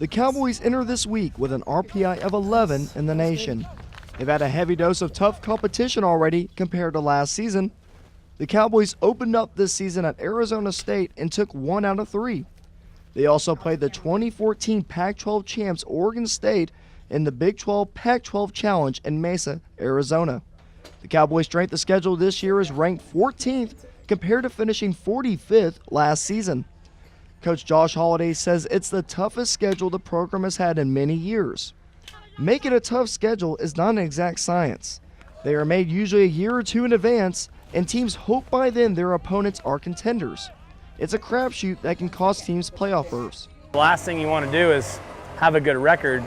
The Cowboys enter this week with an RPI of 11 in the nation. They've had a heavy dose of tough competition already compared to last season. The Cowboys opened up this season at Arizona State and took 1 out of 3. They also played the 2014 Pac-12 champs Oregon State in the Big 12 Pac-12 Challenge in Mesa, Arizona. The Cowboys' strength of schedule this year is ranked 14th compared to finishing 45th last season. Coach Josh Holliday says it's the toughest schedule the program has had in many years. Making a tough schedule is not an exact science. They are made usually a year or two in advance, and teams hope by then their opponents are contenders. It's a crapshoot that can cost teams playoff berths. The last thing you want to do is have a good record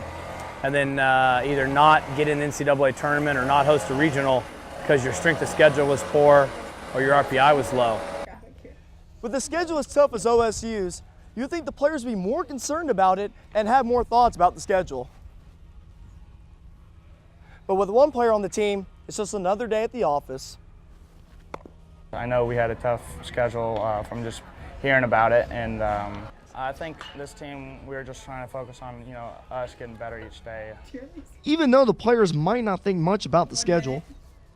and then either not get in the NCAA tournament or not host a regional because your strength of schedule was poor or your RPI was low. With the schedule as tough as OSU's, you think the players would be more concerned about it and have more thoughts about the schedule. But with one player on the team, it's just another day at the office. I know we had a tough schedule from just hearing about it, and I think this team, we were just trying to focus on, us getting better each day. Even though the players might not think much about the schedule,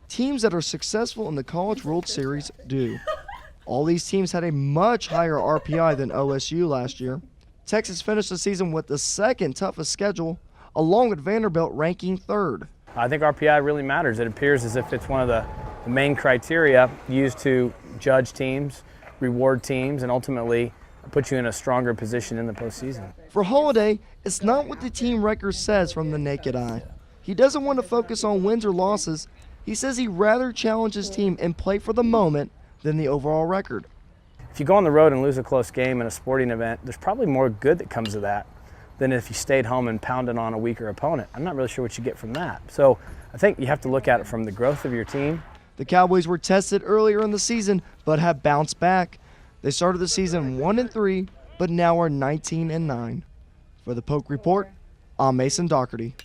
teams that are successful in the College World Series do. All these teams had a much higher RPI than OSU last year. Texas finished the season with the second toughest schedule, along with Vanderbilt ranking 3rd. I think RPI really matters. It appears as if it's one of the main criteria used to judge teams, reward teams, and ultimately put you in a stronger position in the postseason. For Holliday, it's not what the team record says from the naked eye. He doesn't want to focus on wins or losses. He says he'd rather challenge his team and play for the moment than the overall record. If you go on the road and lose a close game in a sporting event, there's probably more good that comes of that than if you stayed home and pounded on a weaker opponent. I'm not really sure what you get from that. So I think you have to look at it from the growth of your team. The Cowboys were tested earlier in the season, but have bounced back. They started the season 1-3, but now are 19-9. For the Polk Report, I'm Mason Doherty.